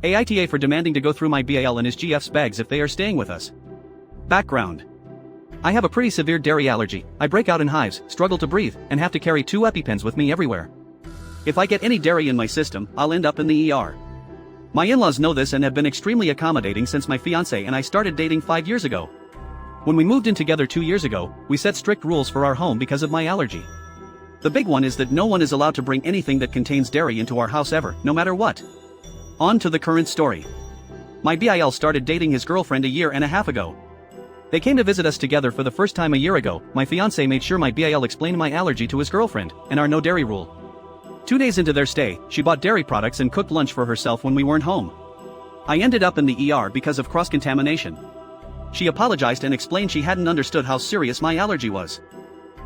AITA for demanding to go through my BIL and his GF's bags if they are staying with us. Background. I have a pretty severe dairy allergy. I break out in hives, struggle to breathe, and have to carry 2 EpiPens with me everywhere. If I get any dairy in my system, I'll end up in the ER. My in-laws know this and have been extremely accommodating since my fiancé and I started dating 5 years ago. When we moved in together 2 years ago, we set strict rules for our home because of my allergy. The big one is that no one is allowed to bring anything that contains dairy into our house ever, no matter what. On to the current story. My BIL started dating his girlfriend a year and a half ago. They came to visit us together for the first time a year ago. My fiancé made sure my BIL explained my allergy to his girlfriend, and our no dairy rule. 2 days into their stay, she bought dairy products and cooked lunch for herself when we weren't home. I ended up in the ER because of cross-contamination. She apologized and explained she hadn't understood how serious my allergy was.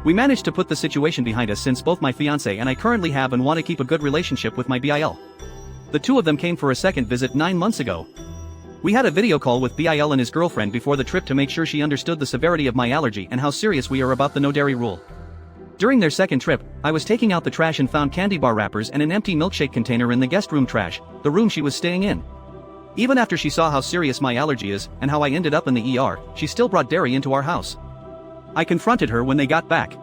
We managed to put the situation behind us since both my fiancé and I currently have and want to keep a good relationship with my BIL. The two of them came for a second visit 9 months ago. We had a video call with BIL and his girlfriend before the trip to make sure she understood the severity of my allergy and how serious we are about the no dairy rule. During their second trip, I was taking out the trash and found candy bar wrappers and an empty milkshake container in the guest room trash, the room she was staying in. Even after she saw how serious my allergy is and how I ended up in the ER, she still brought dairy into our house. I confronted her when they got back.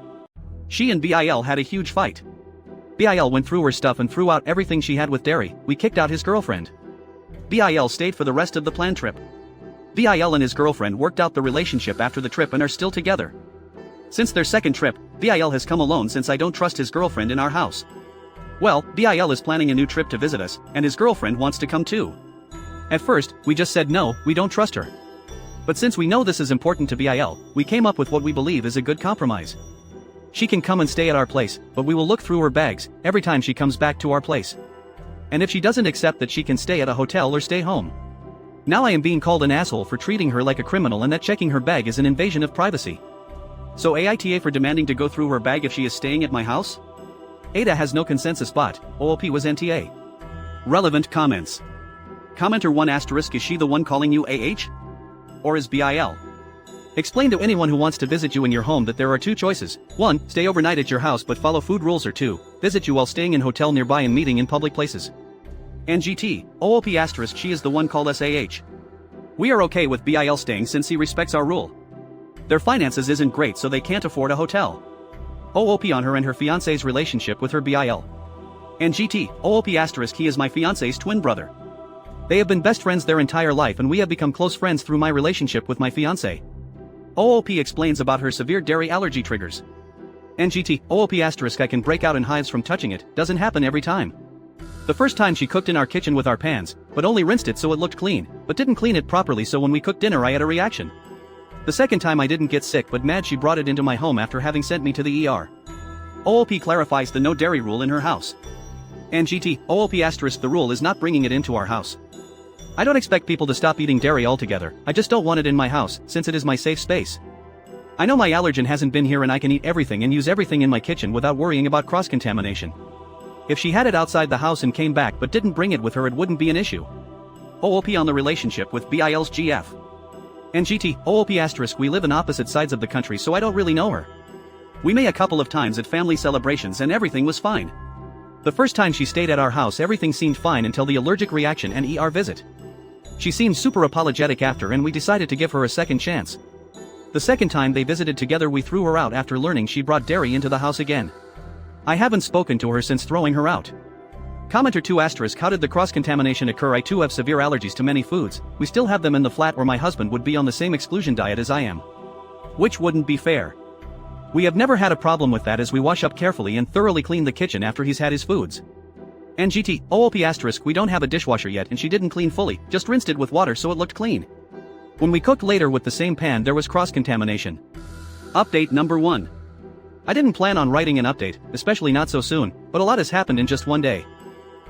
She and BIL had a huge fight. BIL went through her stuff and threw out everything she had with dairy. We kicked out his girlfriend. BIL stayed for the rest of the planned trip. BIL and his girlfriend worked out the relationship after the trip and are still together. Since their second trip, BIL has come alone since I don't trust his girlfriend in our house. Well, BIL is planning a new trip to visit us, and his girlfriend wants to come too. At first, we just said no, we don't trust her. But since we know this is important to BIL, we came up with what we believe is a good compromise. She can come and stay at our place, but we will look through her bags every time she comes back to our place. And if she doesn't accept that, she can stay at a hotel or stay home. Now I am being called an asshole for treating her like a criminal and that checking her bag is an invasion of privacy. So AITA for demanding to go through her bag if she is staying at my house? AITA has no consensus bot, OOP was NTA. Relevant comments. Commenter 1 *, is she the one calling you AH? Or is BIL? Explain to anyone who wants to visit you in your home that there are 2 choices. 1, stay overnight at your house but follow food rules, or 2, visit you while staying in hotel nearby and meeting in public places. NGT, OOP *, she is the one called SAH. We are okay with BIL staying since he respects our rule. Their finances isn't great so they can't afford a hotel. OOP on her and her fiancé's relationship with her BIL. NGT, OOP * he is my fiancé's twin brother. They have been best friends their entire life and we have become close friends through my relationship with my fiancé. OOP explains about her severe dairy allergy triggers. NGT, OOP * I can break out in hives from touching it, doesn't happen every time. The first time she cooked in our kitchen with our pans, but only rinsed it so it looked clean, but didn't clean it properly, so when we cooked dinner I had a reaction. The second time I didn't get sick but mad she brought it into my home after having sent me to the ER. OOP clarifies the no dairy rule in her house. NGT, OOP * the rule is not bringing it into our house. I don't expect people to stop eating dairy altogether, I just don't want it in my house, since it is my safe space. I know my allergen hasn't been here and I can eat everything and use everything in my kitchen without worrying about cross-contamination. If she had it outside the house and came back but didn't bring it with her, it wouldn't be an issue. OOP on the relationship with BIL's GF. NGT, OOP * we live in opposite sides of the country so I don't really know her. We met a couple of times at family celebrations and everything was fine. The first time she stayed at our house everything seemed fine until the allergic reaction and ER visit. She seemed super apologetic after and we decided to give her a second chance. The second time they visited together we threw her out after learning she brought dairy into the house again. I haven't spoken to her since throwing her out. Commenter 2 * how did the cross-contamination occur? I too have severe allergies to many foods, we still have them in the flat or my husband would be on the same exclusion diet as I am. Which wouldn't be fair. We have never had a problem with that as we wash up carefully and thoroughly clean the kitchen after he's had his foods. NGT, OOP * we don't have a dishwasher yet and she didn't clean fully, just rinsed it with water so it looked clean. When we cooked later with the same pan there was cross-contamination. Update number 1. I didn't plan on writing an update, especially not so soon, but a lot has happened in just one day.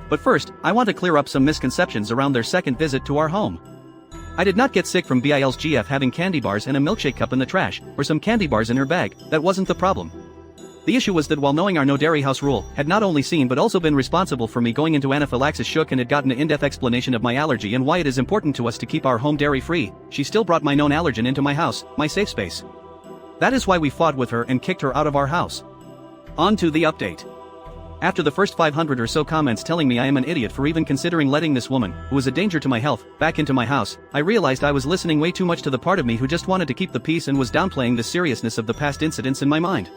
But first, I want to clear up some misconceptions around their second visit to our home. I did not get sick from BIL's GF having candy bars and a milkshake cup in the trash, or some candy bars in her bag, that wasn't the problem. The issue was that while knowing our no dairy house rule, had not only seen but also been responsible for me going into anaphylaxis shook and had gotten an in-depth explanation of my allergy and why it is important to us to keep our home dairy free, she still brought my known allergen into my house, my safe space. That is why we fought with her and kicked her out of our house. On to the update. After the first 500 or so comments telling me I am an idiot for even considering letting this woman, who was a danger to my health, back into my house, I realized I was listening way too much to the part of me who just wanted to keep the peace and was downplaying the seriousness of the past incidents in my mind.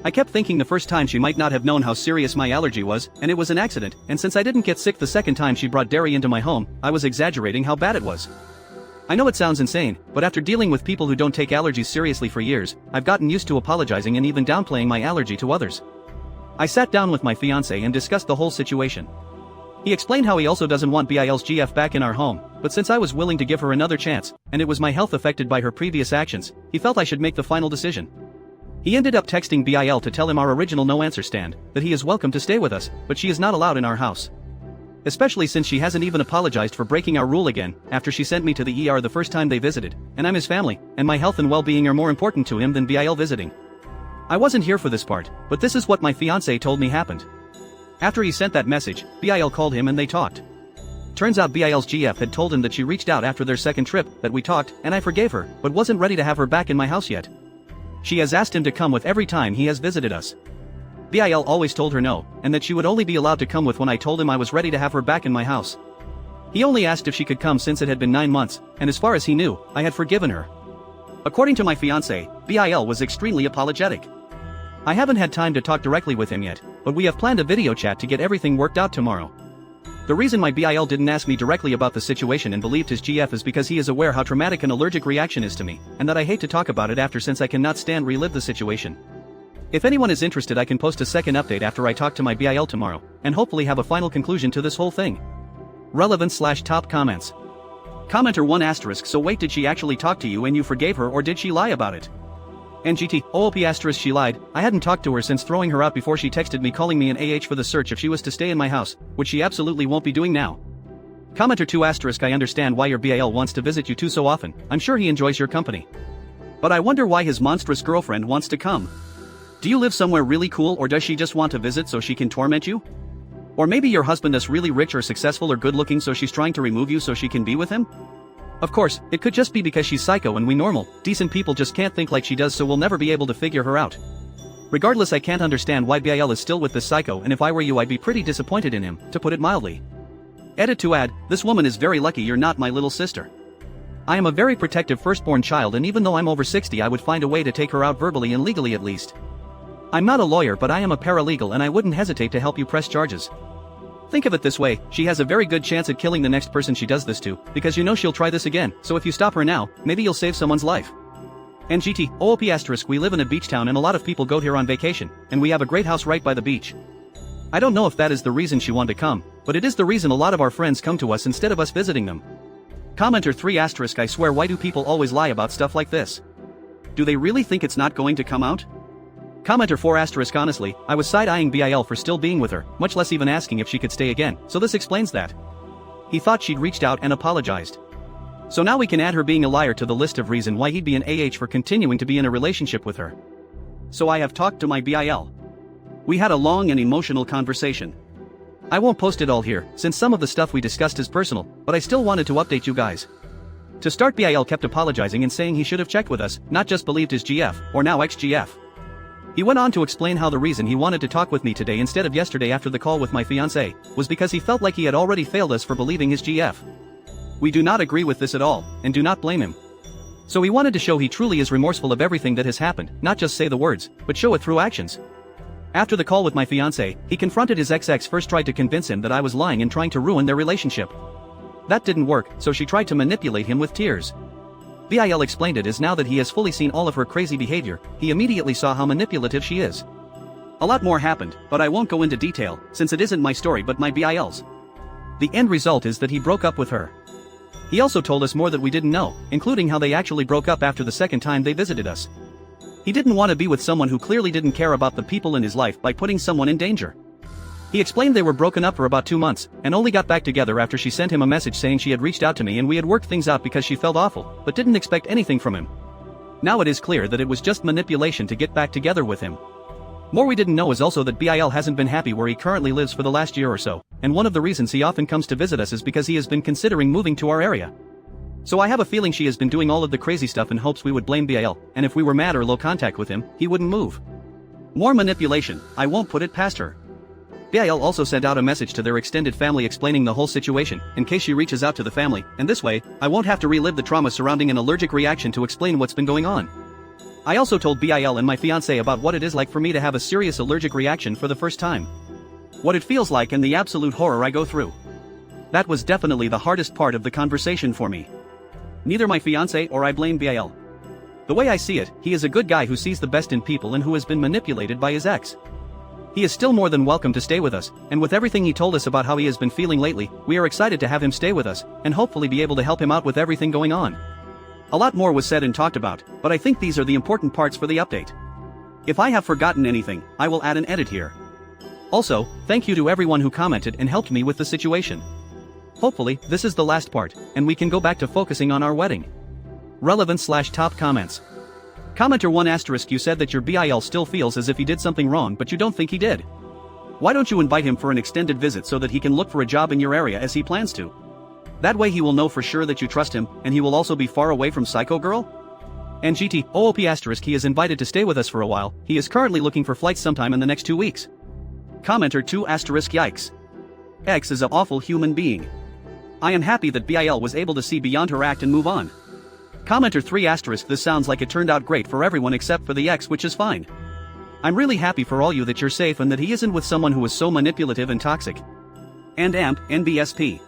I kept thinking the first time she might not have known how serious my allergy was, and it was an accident, and since I didn't get sick the second time she brought dairy into my home, I was exaggerating how bad it was. I know it sounds insane, but after dealing with people who don't take allergies seriously for years, I've gotten used to apologizing and even downplaying my allergy to others. I sat down with my fiancé and discussed the whole situation. He explained how he also doesn't want BIL's GF back in our home, but since I was willing to give her another chance, and it was my health affected by her previous actions, he felt I should make the final decision. He ended up texting BIL to tell him our original no-answer stand, that he is welcome to stay with us, but she is not allowed in our house. Especially since she hasn't even apologized for breaking our rule again, after she sent me to the ER the first time they visited, and I'm his family, and my health and well-being are more important to him than BIL visiting. I wasn't here for this part, but this is what my fiancé told me happened. After he sent that message, BIL called him and they talked. Turns out BIL's GF had told him that she reached out after their second trip, that we talked, and I forgave her, but wasn't ready to have her back in my house yet. She has asked him to come with every time he has visited us. BIL always told her no, and that she would only be allowed to come with when I told him I was ready to have her back in my house. He only asked if she could come since it had been 9 months, and as far as he knew, I had forgiven her. According to my fiancé, BIL was extremely apologetic. I haven't had time to talk directly with him yet, but we have planned a video chat to get everything worked out tomorrow. The reason my BIL didn't ask me directly about the situation and believed his GF is because he is aware how traumatic an allergic reaction is to me, and that I hate to talk about it after since I cannot stand relive the situation. If anyone is interested, I can post a second update after I talk to my BIL tomorrow, and hopefully have a final conclusion to this whole thing. Relevant/top comments. Commenter 1 *, so wait, did she actually talk to you and you forgave her, or did she lie about it? NGT, OOP *, she lied. I hadn't talked to her since throwing her out before she texted me calling me an AH for the search if she was to stay in my house, which she absolutely won't be doing now. Commenter 2 *, I understand why your BIL wants to visit you too so often, I'm sure he enjoys your company. But I wonder why his monstrous girlfriend wants to come. Do you live somewhere really cool, or does she just want to visit so she can torment you? Or maybe your husband is really rich or successful or good looking so she's trying to remove you so she can be with him? Of course, it could just be because she's psycho and we normal, decent people just can't think like she does, so we'll never be able to figure her out. Regardless, I can't understand why BIL is still with this psycho, and if I were you I'd be pretty disappointed in him, to put it mildly. Edit to add, this woman is very lucky you're not my little sister. I am a very protective firstborn child, and even though I'm over 60 I would find a way to take her out verbally and legally at least. I'm not a lawyer, but I am a paralegal and I wouldn't hesitate to help you press charges. Think of it this way, she has a very good chance at killing the next person she does this to, because you know she'll try this again, so if you stop her now, maybe you'll save someone's life. NGT, OOP *, we live in a beach town and a lot of people go here on vacation, and we have a great house right by the beach. I don't know if that is the reason she wanted to come, but it is the reason a lot of our friends come to us instead of us visiting them. Commenter 3 *, I swear, why do people always lie about stuff like this? Do they really think it's not going to come out? Commenter 4 *, honestly, I was side-eyeing BIL for still being with her, much less even asking if she could stay again, so this explains that. He thought she'd reached out and apologized. So now we can add her being a liar to the list of reason why he'd be an AH for continuing to be in a relationship with her. So I have talked to my BIL. We had a long and emotional conversation. I won't post it all here, since some of the stuff we discussed is personal, but I still wanted to update you guys. To start, BIL kept apologizing and saying he should have checked with us, not just believed his GF, or now ex-GF. He went on to explain how the reason he wanted to talk with me today instead of yesterday after the call with my fiancé, was because he felt like he had already failed us for believing his GF. We do not agree with this at all, and do not blame him. So he wanted to show he truly is remorseful of everything that has happened, not just say the words, but show it through actions. After the call with my fiancé, he confronted his ex first, tried to convince him that I was lying and trying to ruin their relationship. That didn't work, so she tried to manipulate him with tears. BIL explained it as now that he has fully seen all of her crazy behavior, he immediately saw how manipulative she is. A lot more happened, but I won't go into detail, since it isn't my story but my BIL's. The end result is that he broke up with her. He also told us more that we didn't know, including how they actually broke up after the second time they visited us. He didn't want to be with someone who clearly didn't care about the people in his life by putting someone in danger. He explained they were broken up for about 2 months, and only got back together after she sent him a message saying she had reached out to me and we had worked things out because she felt awful, but didn't expect anything from him. Now it is clear that it was just manipulation to get back together with him. More we didn't know is also that BIL hasn't been happy where he currently lives for the last year or so, and one of the reasons he often comes to visit us is because he has been considering moving to our area. So I have a feeling she has been doing all of the crazy stuff in hopes we would blame BIL, and if we were mad or low contact with him, he wouldn't move. More manipulation, I won't put it past her. BIL also sent out a message to their extended family explaining the whole situation, in case she reaches out to the family, and this way, I won't have to relive the trauma surrounding an allergic reaction to explain what's been going on. I also told BIL and my fiancé about what it is like for me to have a serious allergic reaction for the first time. What it feels like and the absolute horror I go through. That was definitely the hardest part of the conversation for me. Neither my fiancé or I blame BIL. The way I see it, he is a good guy who sees the best in people and who has been manipulated by his ex. He is still more than welcome to stay with us, and with everything he told us about how he has been feeling lately, we are excited to have him stay with us, and hopefully be able to help him out with everything going on. A lot more was said and talked about, but I think these are the important parts for the update. If I have forgotten anything, I will add an edit here. Also, thank you to everyone who commented and helped me with the situation. Hopefully, this is the last part, and we can go back to focusing on our wedding. Relevant/top comments. Commenter 1*, you said that your BIL still feels as if he did something wrong but you don't think he did. Why don't you invite him for an extended visit so that he can look for a job in your area as he plans to? That way he will know for sure that you trust him, and he will also be far away from Psycho Girl? And GT, he is invited to stay with us for a while, he is currently looking for flights sometime in the next 2 weeks. Commenter 2*, yikes. X is an awful human being. I am happy that BIL was able to see beyond her act and move on. Commenter 3*, this sounds like it turned out great for everyone except for the ex, which is fine. I'm really happy for all you that you're safe and that he isn't with someone who is so manipulative and toxic. And AMP, NBSP.